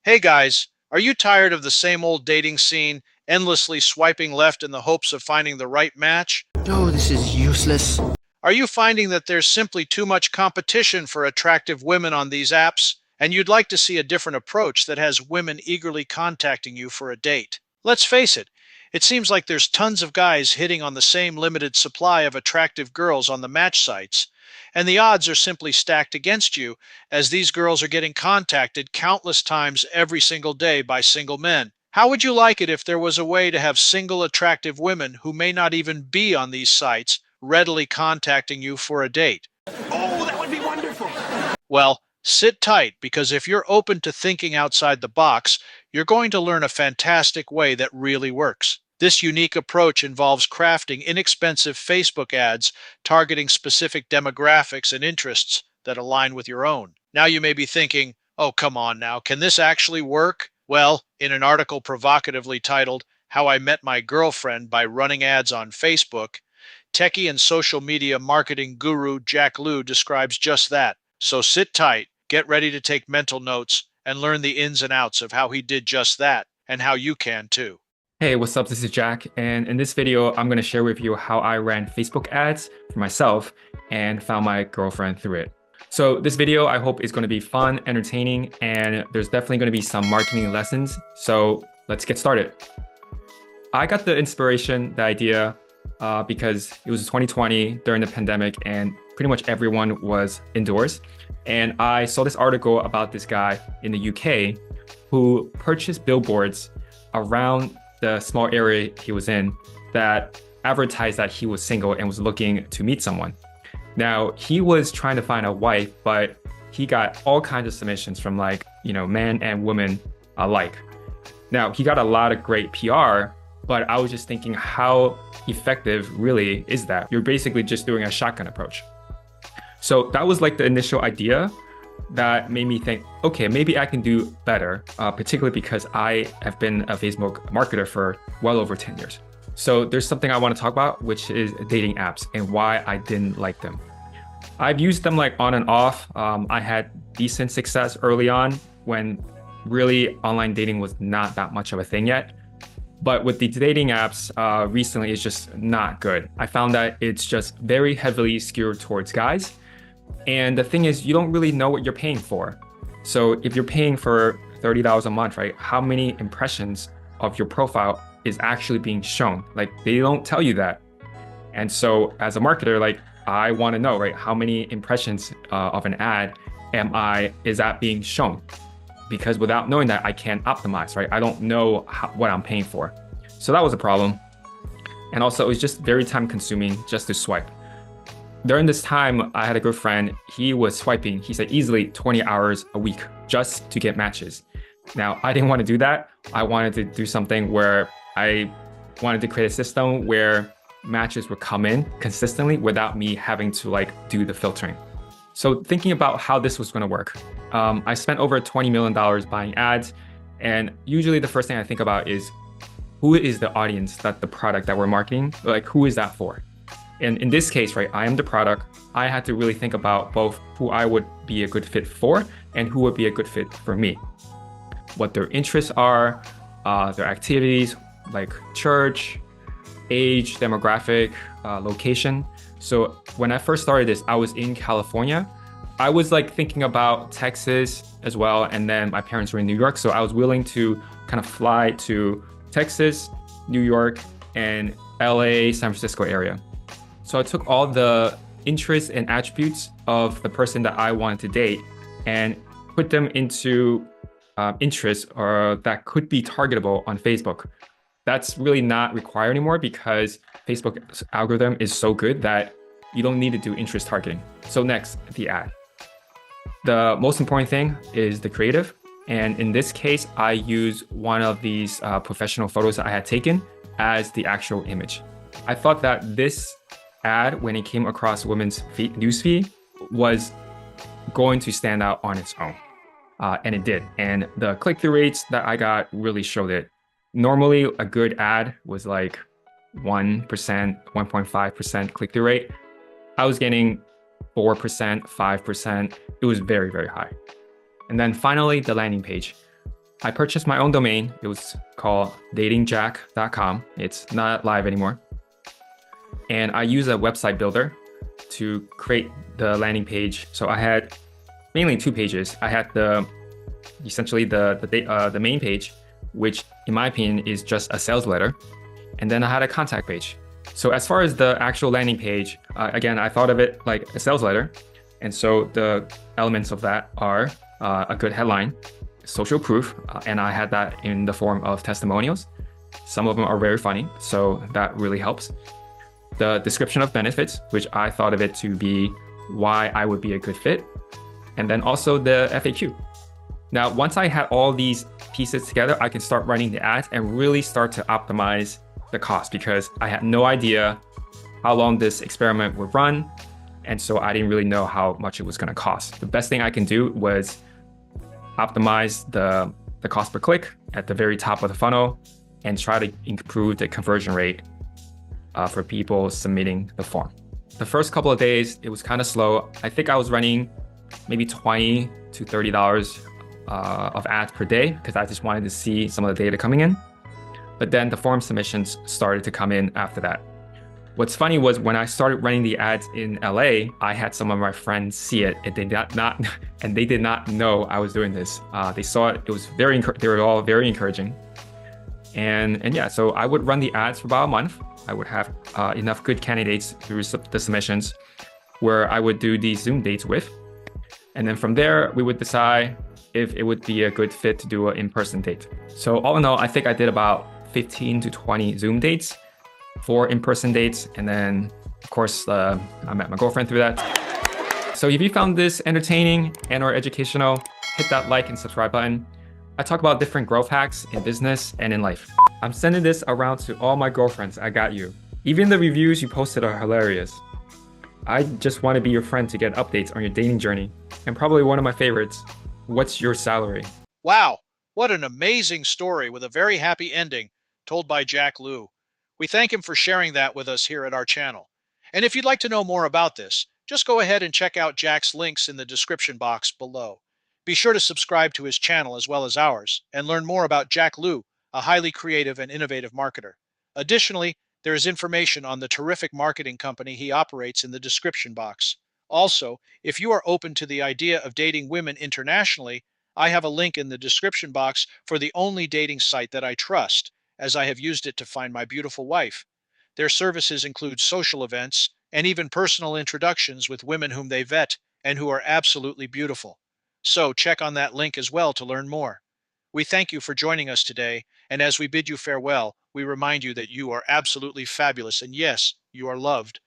Hey guys, are you tired of the same old dating scene, endlessly swiping left in the hopes of finding the right match? Oh, this is useless. Are you finding that there's simply too much competition for attractive women on these apps, and you'd like to see a different approach that has women eagerly contacting you for a date? Let's face it seems like there's tons of guys hitting on the same limited supply of attractive girls on the match sites, and the odds are simply stacked against you as these girls are getting contacted countless times every single day by single men. How would you like it if there was a way to have single attractive women who may not even be on these sites readily contacting you for a date? Oh, that would be wonderful. Well, sit tight because if you're open to thinking outside the box, you're going to learn a fantastic way that really works. This unique approach involves crafting inexpensive Facebook ads targeting specific demographics and interests that align with your own. Now you may be thinking, oh, come on now, can this actually work? Well, in an article provocatively titled, How I Met My Girlfriend by Running Ads on Facebook, techie and social media marketing guru Jack Liu describes just that. So sit tight, get ready to take mental notes, and learn the ins and outs of how he did just that and how you can too. Hey, what's up? This is Jack, and in this video, I'm going to share with you how I ran Facebook ads for myself and found my girlfriend through it. So this video, I hope is going to be fun, entertaining, and there's definitely going to be some marketing lessons. So let's get started. I got the inspiration, the idea, because it was 2020 during the pandemic and pretty much everyone was indoors. And I saw this article about this guy in the UK who purchased billboards around the small area he was in that advertised that he was single and was looking to meet someone. Now, he was trying to find a wife, but he got all kinds of submissions from men and women alike. Now, he got a lot of great PR, but I was just thinking, how effective really is that? You're basically just doing a shotgun approach. So that was like the initial idea that made me think, okay, maybe I can do better, particularly because I have been a Facebook marketer for well over 10 years. So there's something I want to talk about, which is dating apps and why I didn't like them. I've used them like on and off. I had decent success early on when really online dating was not that much of a thing yet. But with the dating apps recently, it's just not good. I found that it's just very heavily skewed towards guys. And the thing is, you don't really know what you're paying for. So if you're paying for $30 a month, right, how many impressions of your profile is actually being shown? Like, they don't tell you that. And so as a marketer, I want to know, right, how many impressions of an ad is that being shown? Because without knowing that, I can't optimize, right? I don't know what I'm paying for. So that was a problem. And also, it was just very time consuming just to swipe. During this time, I had a good friend. He was swiping, he said easily 20 hours a week just to get matches. Now, I didn't want to do that. I wanted to do something where I wanted to create a system where matches would come in consistently without me having to do the filtering. So thinking about how this was going to work, I spent over $20 million buying ads. And usually the first thing I think about is, who is the audience that the product that we're marketing? Who is that for? And in this case, right, I am the product. I had to really think about both who I would be a good fit for and who would be a good fit for me. What their interests are, their activities, like church, age, demographic, location. So when I first started this, I was in California. I was thinking about Texas as well. And then my parents were in New York. So I was willing to kind of fly to Texas, New York, and LA, San Francisco area. So I took all the interests and attributes of the person that I wanted to date and put them into interests that could be targetable on Facebook. That's really not required anymore because Facebook's algorithm is so good that you don't need to do interest targeting. So next, the ad. The most important thing is the creative. And in this case, I use one of these professional photos that I had taken as the actual image. I thought that this ad, when it came across women's newsfeed, was going to stand out on its own. And it did. And the click-through rates that I got really showed it. Normally, a good ad was 1%, 1.5% click-through rate. I was getting 4%, 5%. It was very, very high. And then finally, the landing page. I purchased my own domain. It was called datingjack.com. It's not live anymore. And I use a website builder to create the landing page. So I had mainly two pages. I had essentially the main page, which in my opinion is just a sales letter. And then I had a contact page. So as far as the actual landing page, again, I thought of it like a sales letter. And so the elements of that are a good headline, social proof, and I had that in the form of testimonials. Some of them are very funny, so that really helps. The description of benefits, which I thought of it to be why I would be a good fit. And then also the FAQ. Now, once I had all these pieces together, I can start running the ads and really start to optimize the cost, because I had no idea how long this experiment would run. And so I didn't really know how much it was going to cost. The best thing I can do was optimize the cost per click at the very top of the funnel and try to improve the conversion rate for people submitting the form. The first couple of days, it was kind of slow. I think I was running maybe $20 to $30 of ads per day because I just wanted to see some of the data coming in. But then the form submissions started to come in after that. What's funny was when I started running the ads in LA, I had some of my friends see it, and they did not know I was doing this. They saw it; it was they were all very encouraging. And yeah, so I would run the ads for about a month. I would have enough good candidates through the submissions, where I would do these Zoom dates with, and then from there we would decide if it would be a good fit to do an in-person date. So all in all, I think I did about 15 to 20 Zoom dates. 4 in-person dates, and then of course I met my girlfriend through that. So if you found this entertaining and or educational, hit that like and subscribe button. I talk about different growth hacks in business and in life. I'm sending this around to all my girlfriends. I got you. Even the reviews you posted are hilarious. I just want to be your friend to get updates on your dating journey. And probably one of my favorites, what's your salary? Wow, what an amazing story with a very happy ending told by Jack Liu. We thank him for sharing that with us here at our channel. And if you'd like to know more about this, just go ahead and check out Jack's links in the description box below. Be sure to subscribe to his channel as well as ours, and learn more about Jack Liu, a highly creative and innovative marketer. Additionally, there is information on the terrific marketing company he operates in the description box. Also, if you are open to the idea of dating women internationally, I have a link in the description box for the only dating site that I trust, as I have used it to find my beautiful wife. Their services include social events and even personal introductions with women whom they vet and who are absolutely beautiful. So check on that link as well to learn more. We thank you for joining us today, and as we bid you farewell, we remind you that you are absolutely fabulous, and yes, you are loved.